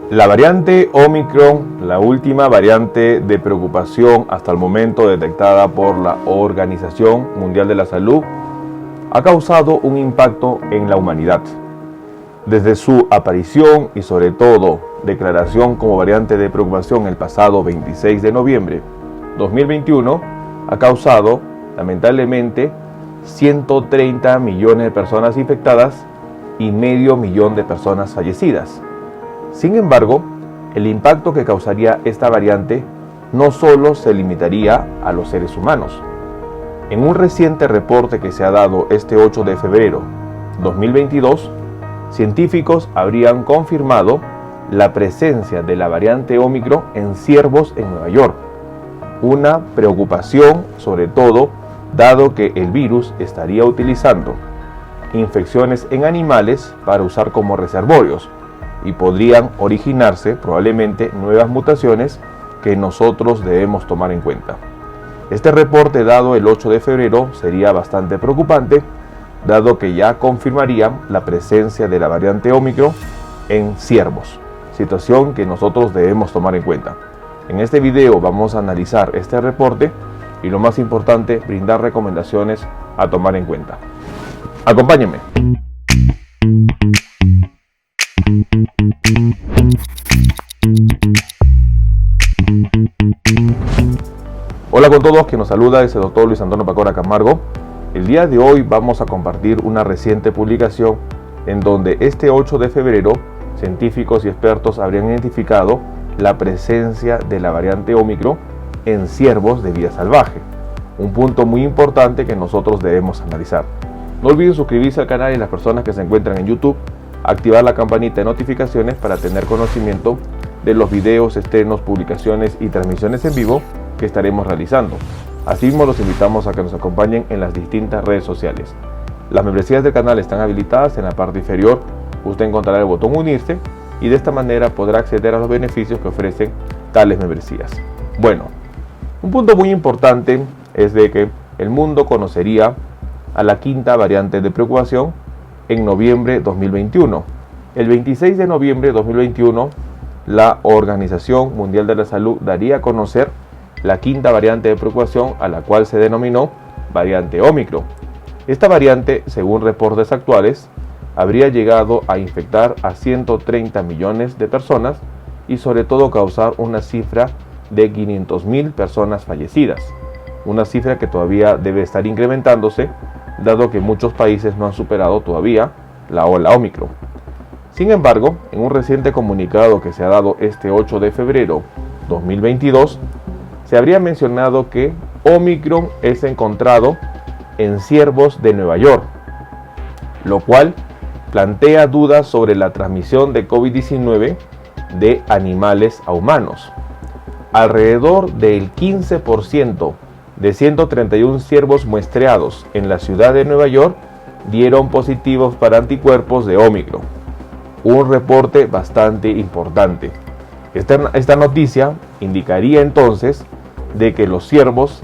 La variante Omicron, la última variante de preocupación hasta el momento detectada por la Organización Mundial de la Salud, ha causado un impacto en la humanidad. Desde su aparición y sobre todo declaración como variante de preocupación el pasado 26 de noviembre 2021, ha causado lamentablemente 130 millones de personas infectadas y medio millón de personas fallecidas. Sin embargo, el impacto que causaría esta variante no solo se limitaría a los seres humanos. En un reciente reporte que se ha dado este 8 de febrero 2022, científicos habrían confirmado la presencia de la variante Omicron en ciervos en Nueva York. Una preocupación, sobre todo, dado que el virus estaría utilizando infecciones en animales para usar como reservorios y podrían originarse probablemente nuevas mutaciones que nosotros debemos tomar en cuenta. Este reporte dado el 8 de febrero sería bastante preocupante, dado que ya confirmaría la presencia de la variante Omicron en ciervos, situación que nosotros debemos tomar en cuenta. En este video vamos a analizar este reporte y lo más importante, brindar recomendaciones a tomar en cuenta. Acompáñenme. Hola con todos, quien nos saluda es el doctor Luis Antonio Pacora Camargo. El día de hoy vamos a compartir una reciente publicación en donde este 8 de febrero científicos y expertos habrían identificado la presencia de la variante Omicron en ciervos de vida salvaje. Un punto muy importante que nosotros debemos analizar. No olviden suscribirse al canal y las personas que se encuentran en YouTube, activar la campanita de notificaciones para tener conocimiento de los videos, estrenos, publicaciones y transmisiones en vivo que estaremos realizando. Asimismo, los invitamos a que nos acompañen en las distintas redes sociales. Las membresías del canal están habilitadas. En la parte inferior usted encontrará el botón unirse y de esta manera podrá acceder a los beneficios que ofrecen tales membresías. Bueno, un punto muy importante es de que el mundo conocería a la quinta variante de preocupación en noviembre 2021. El 26 de noviembre de 2021, la Organización Mundial de la Salud daría a conocer la quinta variante de preocupación, a la cual se denominó variante Omicron. Esta variante, según reportes actuales, habría llegado a infectar a 130 millones de personas y sobre todo causar una cifra de 500.000 personas fallecidas. Una cifra que todavía debe estar incrementándose, dado que muchos países no han superado todavía la ola Omicron. Sin embargo, en un reciente comunicado que se ha dado este 8 de febrero 2022, se habría mencionado que Omicron es encontrado en ciervos de Nueva York, lo cual plantea dudas sobre la transmisión de COVID-19 de animales a humanos. Alrededor del 15% de 131 ciervos muestreados en la ciudad de Nueva York dieron positivos para anticuerpos de Omicron. Un reporte bastante importante. Esta noticia indicaría entonces de que los ciervos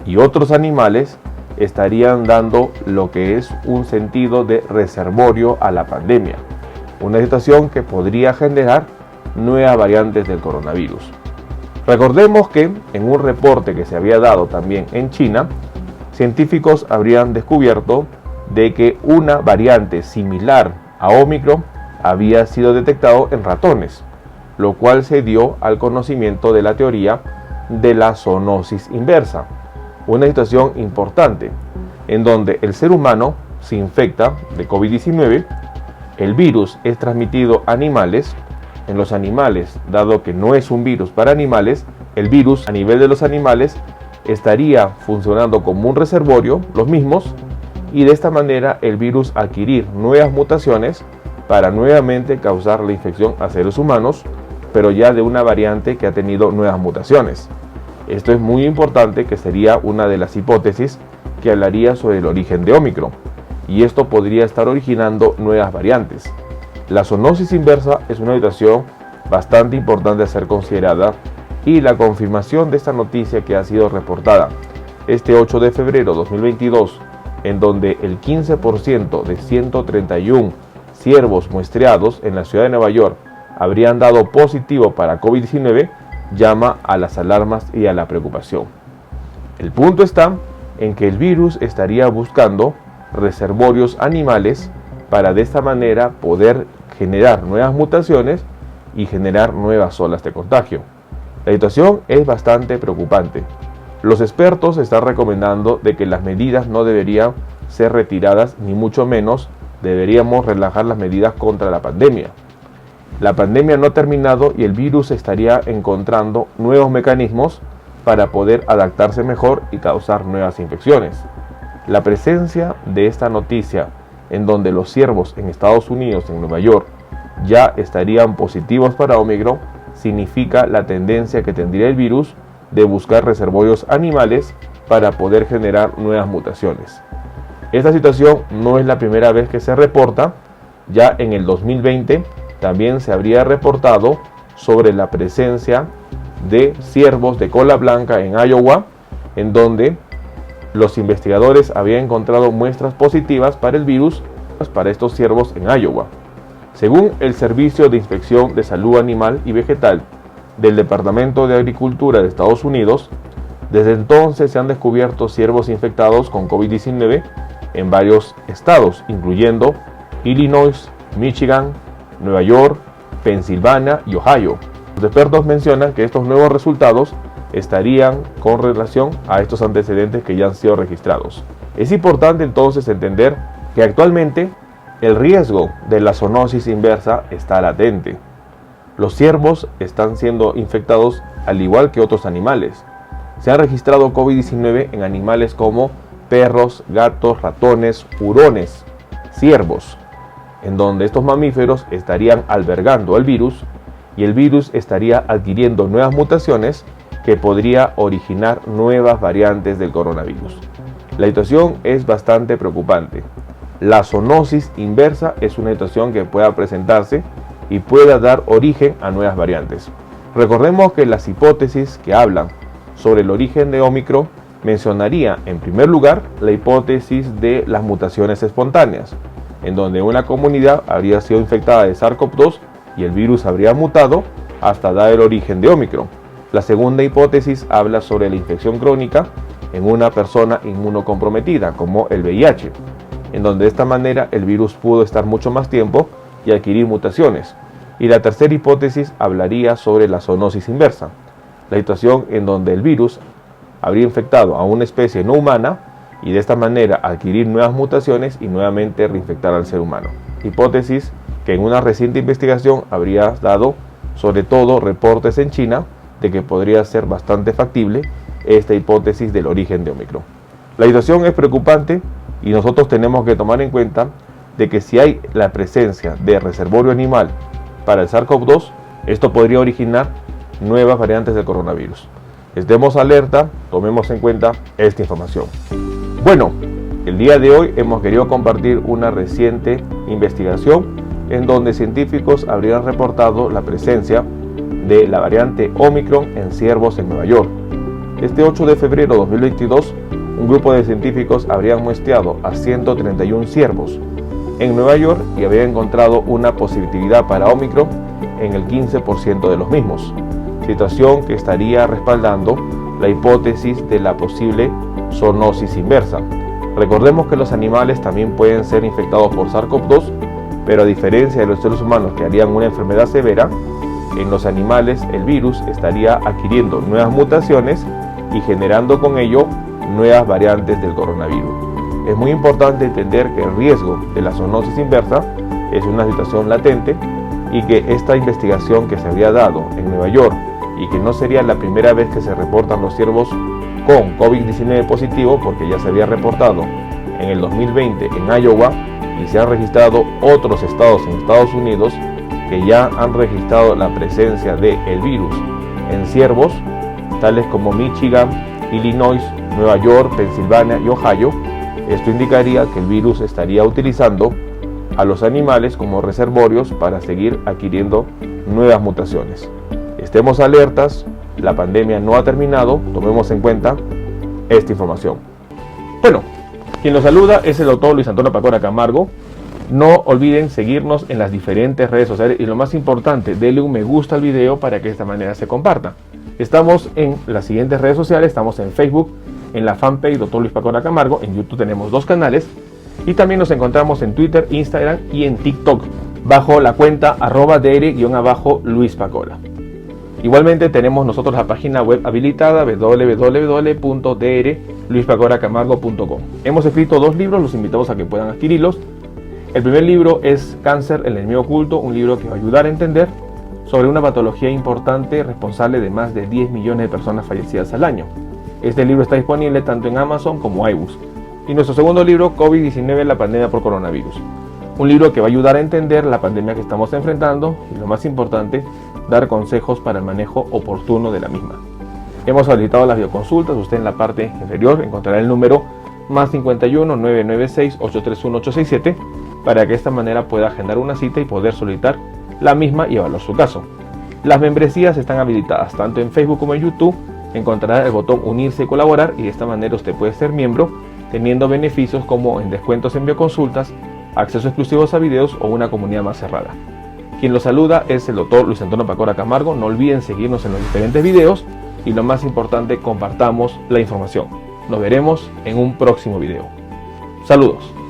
y otros animales estarían dando lo que es un sentido de reservorio a la pandemia, una situación que podría generar nuevas variantes del coronavirus. Recordemos que en un reporte que se había dado también en China, científicos habrían descubierto de que una variante similar a Omicron había sido detectado en ratones, lo cual se dio al conocimiento de la teoría de la zoonosis inversa, una situación importante en donde el ser humano se infecta de COVID-19, el virus es transmitido a animales. En los animales, dado que no es un virus para animales, el virus a nivel de los animales estaría funcionando como un reservorio, los mismos, y de esta manera el virus adquirir nuevas mutaciones para nuevamente causar la infección a seres humanos, pero ya de una variante que ha tenido nuevas mutaciones. Esto es muy importante, que sería una de las hipótesis que hablaría sobre el origen de Omicron, y esto podría estar originando nuevas variantes. La zoonosis inversa es una situación bastante importante a ser considerada, y la confirmación de esta noticia que ha sido reportada este 8 de febrero de 2022, en donde el 15% de 131 ciervos muestreados en la ciudad de Nueva York habrían dado positivo para COVID-19 llama a las alarmas y a la preocupación. El punto está en que el virus estaría buscando reservorios animales para de esta manera poder generar nuevas mutaciones y generar nuevas olas de contagio. La situación es bastante preocupante. Los expertos están recomendando de que las medidas no deberían ser retiradas, ni mucho menos deberíamos relajar las medidas contra la pandemia. La pandemia no ha terminado y el virus estaría encontrando nuevos mecanismos para poder adaptarse mejor y causar nuevas infecciones. La presencia de esta noticia en donde los ciervos en Estados Unidos, en Nueva York, ya estarían positivos para Omicron, significa la tendencia que tendría el virus de buscar reservorios animales para poder generar nuevas mutaciones. Esta situación no es la primera vez que se reporta. Ya en el 2020 también se habría reportado sobre la presencia de ciervos de cola blanca en Iowa, en donde los investigadores habían encontrado muestras positivas para el virus para estos ciervos en Iowa. Según el Servicio de Inspección de Salud Animal y Vegetal del Departamento de Agricultura de Estados Unidos, desde entonces se han descubierto ciervos infectados con COVID-19 en varios estados, incluyendo Illinois, Michigan, Nueva York, Pensilvania y Ohio. Los expertos mencionan que estos nuevos resultados estarían con relación a estos antecedentes que ya han sido registrados. Es importante entonces entender que actualmente el riesgo de la zoonosis inversa está latente. Los ciervos están siendo infectados al igual que otros animales. Se ha registrado COVID-19 en animales como perros, gatos, ratones, hurones, ciervos, en donde estos mamíferos estarían albergando el virus y el virus estaría adquiriendo nuevas mutaciones que podría originar nuevas variantes del coronavirus. La situación es bastante preocupante. La zoonosis inversa es una situación que pueda presentarse y pueda dar origen a nuevas variantes. Recordemos que las hipótesis que hablan sobre el origen de Omicron mencionaría en primer lugar la hipótesis de las mutaciones espontáneas, en donde una comunidad habría sido infectada de SARS-CoV-2 y el virus habría mutado hasta dar el origen de Omicron. La segunda hipótesis habla sobre la infección crónica en una persona inmunocomprometida, como el VIH, en donde de esta manera el virus pudo estar mucho más tiempo y adquirir mutaciones. Y la tercera hipótesis hablaría sobre la zoonosis inversa, la situación en donde el virus habría infectado a una especie no humana y de esta manera adquirir nuevas mutaciones y nuevamente reinfectar al ser humano. Hipótesis que en una reciente investigación habría dado sobre todo reportes en China de que podría ser bastante factible esta hipótesis del origen de Omicron. La situación es preocupante y nosotros tenemos que tomar en cuenta de que si hay la presencia de reservorio animal para el SARS-CoV-2, esto podría originar nuevas variantes del coronavirus. Estemos alerta, tomemos en cuenta esta información. Bueno, el día de hoy hemos querido compartir una reciente investigación en donde científicos habrían reportado la presencia de la variante Omicron en ciervos en Nueva York. Este 8 de febrero de 2022, un grupo de científicos habrían muestreado a 131 ciervos en Nueva York y habría encontrado una positividad para Omicron en el 15% de los mismos, situación que estaría respaldando la hipótesis de la posible zoonosis inversa. Recordemos que los animales también pueden ser infectados por SARS-CoV-2, pero a diferencia de los seres humanos que harían una enfermedad severa, en los animales el virus estaría adquiriendo nuevas mutaciones y generando con ello nuevas variantes del coronavirus. Es muy importante entender que el riesgo de la zoonosis inversa es una situación latente y que esta investigación que se había dado en Nueva York y que no sería la primera vez que se reportan los ciervos con COVID-19 positivo, porque ya se había reportado en el 2020 en Iowa y se han registrado otros estados en Estados Unidos que ya han registrado la presencia del virus en ciervos, tales como Michigan, Illinois, Nueva York, Pensilvania y Ohio. Esto indicaría que el virus estaría utilizando a los animales como reservorios para seguir adquiriendo nuevas mutaciones. Estemos alertas, la pandemia no ha terminado, tomemos en cuenta esta información. Bueno, quien nos saluda es el doctor Luis Antonio Pacora Camargo. No olviden seguirnos en las diferentes redes sociales y lo más importante, denle un me gusta al video para que de esta manera se comparta. Estamos en las siguientes redes sociales, estamos en Facebook, en la fanpage Dr. Luis Pacora Camargo, en YouTube tenemos 2 canales y también nos encontramos en Twitter, Instagram y en TikTok bajo la cuenta @dr_Luis Pacora. Igualmente tenemos nosotros la página web habilitada www.drluispacoracamargo.com. Hemos escrito 2 libros, los invitamos a que puedan adquirirlos. El primer libro es Cáncer, el enemigo oculto, un libro que va a ayudar a entender sobre una patología importante responsable de más de 10 millones de personas fallecidas al año. Este libro está disponible tanto en Amazon como iBooks. Y nuestro segundo libro, COVID-19, la pandemia por coronavirus. Un libro que va a ayudar a entender la pandemia que estamos enfrentando y lo más importante, dar consejos para el manejo oportuno de la misma. Hemos habilitado las videoconsultas, usted en la parte inferior encontrará el número +51 996 831 867 para que de esta manera pueda agendar una cita y poder solicitar la misma y evaluar su caso. Las membresías están habilitadas tanto en Facebook como en YouTube. Encontrará el botón unirse y colaborar y de esta manera usted puede ser miembro teniendo beneficios como en descuentos en bioconsultas, acceso exclusivos a videos o una comunidad más cerrada. Quien lo saluda es el Dr. Luis Antonio Pacora Camargo. No olviden seguirnos en los diferentes videos y lo más importante, compartamos la información. Nos veremos en un próximo video. Saludos.